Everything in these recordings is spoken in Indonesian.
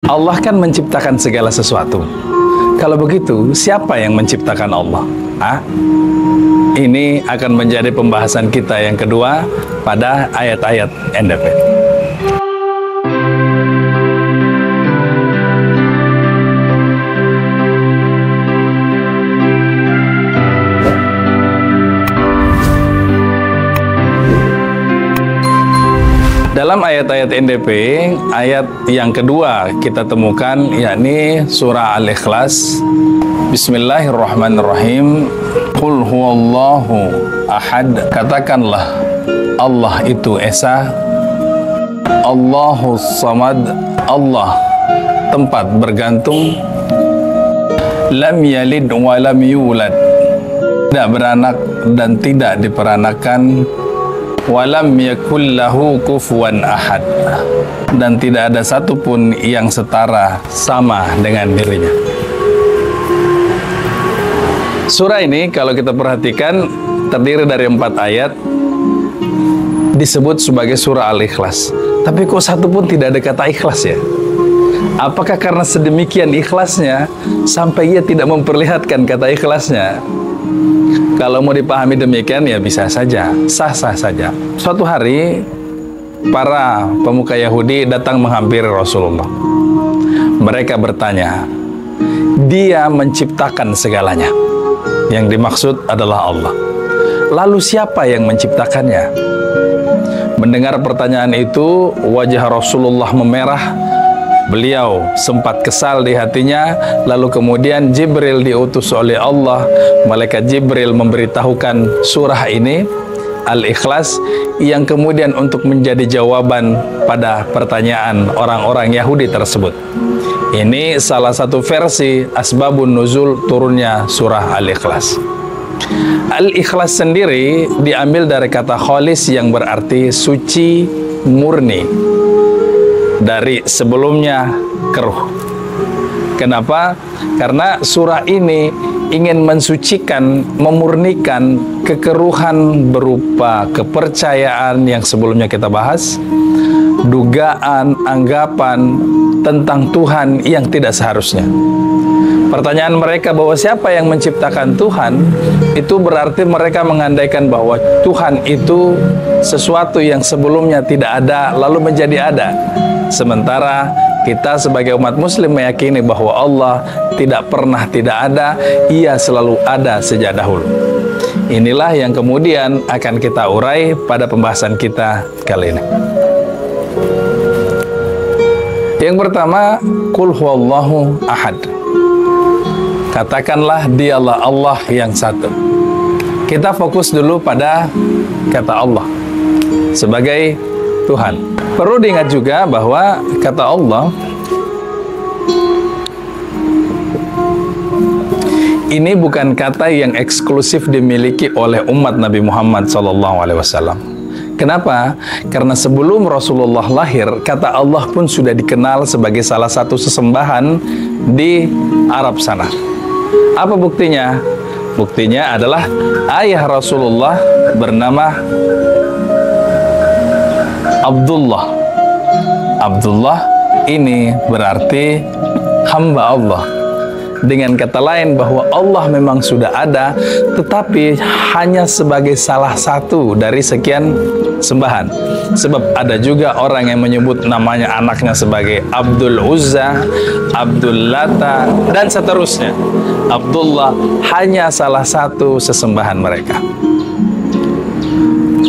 Allah kan menciptakan segala sesuatu. Kalau begitu, siapa yang menciptakan Allah? Ini akan menjadi pembahasan kita yang kedua pada ayat-ayat NDP. Dalam ayat-ayat NDP, ayat yang kedua kita temukan yakni surah Al-Ikhlas. Bismillahirrahmanirrahim. Qul huwallahu ahad. Katakanlah Allah itu esa. Allahus samad. Allah tempat bergantung. Lam yalid wa lam yulad. Tidak beranak dan tidak diperanakan. Walam yakullahu kufuwan ahad, dan tidak ada satupun yang setara sama dengan dirinya. Surah ini kalau kita perhatikan terdiri dari 4 ayat, disebut sebagai surah Al-Ikhlas. Tapi kok satu pun tidak ada kata ikhlas ya? Apakah karena sedemikian ikhlasnya sampai ia tidak memperlihatkan kata ikhlasnya? Kalau mau dipahami demikian ya bisa saja, sah-sah saja. Suatu hari para pemuka Yahudi datang menghampiri Rasulullah. Mereka bertanya, Dia menciptakan segalanya. Yang dimaksud adalah Allah. Lalu siapa yang menciptakannya? Mendengar pertanyaan itu, wajah Rasulullah memerah. Beliau sempat kesal di hatinya, lalu kemudian Jibril diutus oleh Allah. Malaikat Jibril memberitahukan surah ini, Al-Ikhlas, yang kemudian untuk menjadi jawaban pada pertanyaan orang-orang Yahudi tersebut. Ini salah satu versi asbabun nuzul turunnya surah Al-Ikhlas. Al-Ikhlas sendiri diambil dari kata khalis yang berarti suci, murni. Dari sebelumnya keruh. Kenapa? Karena surah ini ingin mensucikan, memurnikan kekeruhan berupa kepercayaan yang sebelumnya kita bahas, dugaan, anggapan tentang Tuhan yang tidak seharusnya. Pertanyaan mereka bahwa siapa yang menciptakan Tuhan, itu berarti mereka mengandaikan bahwa Tuhan itu sesuatu yang sebelumnya tidak ada lalu menjadi ada. Sementara kita sebagai umat muslim meyakini bahwa Allah tidak pernah tidak ada, Ia selalu ada sejak dahulu. Inilah yang kemudian akan kita urai pada pembahasan kita kali ini. Yang pertama, Qul huwallahu ahad. Katakanlah Dialah Allah yang satu. Kita fokus dulu pada kata Allah sebagai Tuhan. Perlu diingat juga bahwa kata Allah ini bukan kata yang eksklusif dimiliki oleh umat Nabi Muhammad SAW. Kenapa? Karena sebelum Rasulullah lahir, kata Allah pun sudah dikenal sebagai salah satu sesembahan di Arab sana. Apa buktinya? Buktinya adalah ayah Rasulullah bernama Abdullah. Abdullah ini berarti hamba Allah. Dengan kata lain bahwa Allah memang sudah ada, tetapi hanya sebagai salah satu dari sekian sembahan. Sebab ada juga orang yang menyebut namanya anaknya sebagai Abdul Uzza, Abdul Lata, dan seterusnya. Abdullah hanya salah satu sesembahan mereka.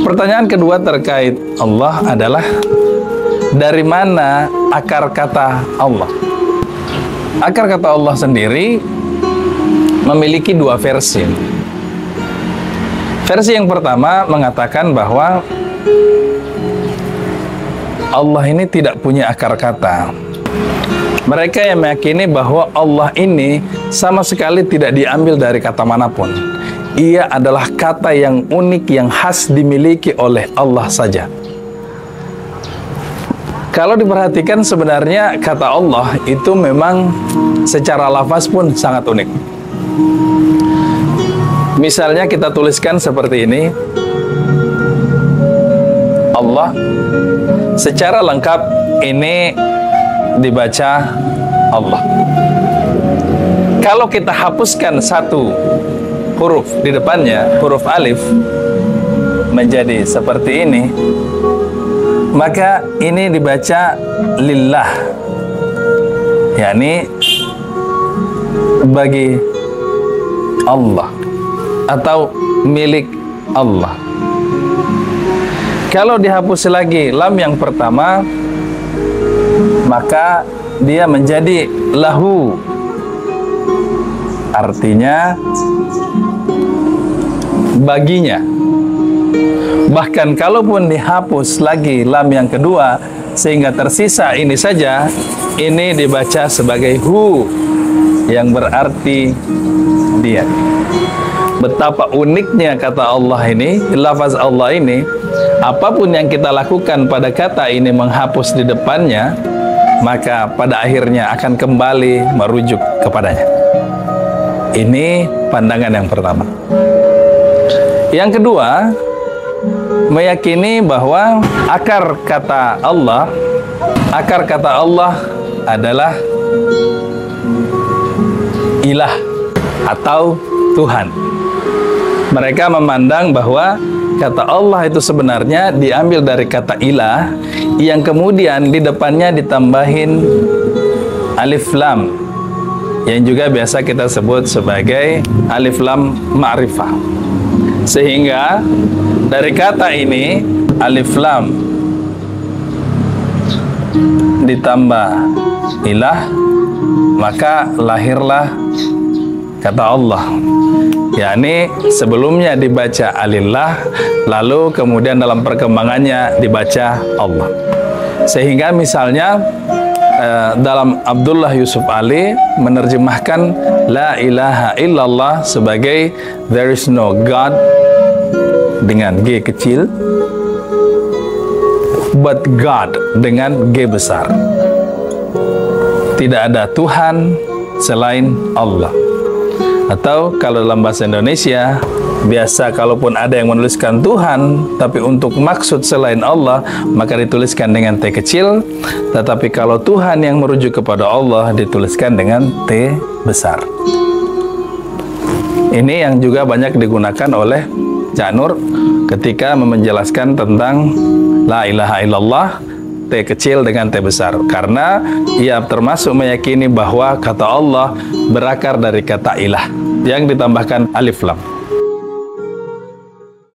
Pertanyaan kedua terkait Allah adalah, dari mana akar kata Allah? Akar kata Allah sendiri memiliki 2 versi. Versi yang pertama mengatakan bahwa Allah ini tidak punya akar kata. Mereka yang meyakini bahwa Allah ini sama sekali tidak diambil dari kata manapun. Ia adalah kata yang unik, yang khas dimiliki oleh Allah saja. Kalau diperhatikan sebenarnya kata Allah itu memang secara lafaz pun sangat unik. Misalnya kita tuliskan seperti ini, Allah secara lengkap ini dibaca Allah. Kalau kita hapuskan satu huruf di depannya, huruf alif, menjadi seperti ini, maka ini dibaca lillah, yakni bagi Allah atau milik Allah. Kalau dihapus lagi lam yang pertama, maka dia menjadi lahu, artinya baginya. Bahkan kalaupun dihapus lagi lam yang kedua sehingga tersisa ini saja, ini dibaca sebagai hu, yang berarti dia. Betapa uniknya kata Allah ini, lafaz Allah ini, apapun yang kita lakukan pada kata ini menghapus di depannya, maka pada akhirnya akan kembali merujuk kepadanya. Ini pandangan yang pertama. Yang kedua, meyakini bahwa akar kata Allah adalah ilah atau Tuhan. Mereka memandang bahwa kata Allah itu sebenarnya diambil dari kata ilah, yang kemudian di depannya ditambahin alif lam, yang juga biasa kita sebut sebagai alif lam ma'rifah. Sehingga dari kata ini alif lam ditambah ilah, maka lahirlah kata Allah, yakni sebelumnya dibaca alillah, lalu kemudian dalam perkembangannya dibaca Allah. Sehingga misalnya dalam Abdullah Yusuf Ali menerjemahkan la ilaha illallah sebagai there is no God dengan G kecil, but God dengan G besar. Tidak ada Tuhan selain Allah. Atau kalau dalam bahasa Indonesia, biasa kalaupun ada yang menuliskan Tuhan, tapi untuk maksud selain Allah, maka dituliskan dengan T kecil. Tetapi kalau Tuhan yang merujuk kepada Allah, dituliskan dengan T besar. Ini yang juga banyak digunakan oleh Cak Nur ketika menjelaskan tentang la ilaha illallah, T kecil dengan T besar, karena ia termasuk meyakini bahwa kata Allah berakar dari kata ilah yang ditambahkan alif lam.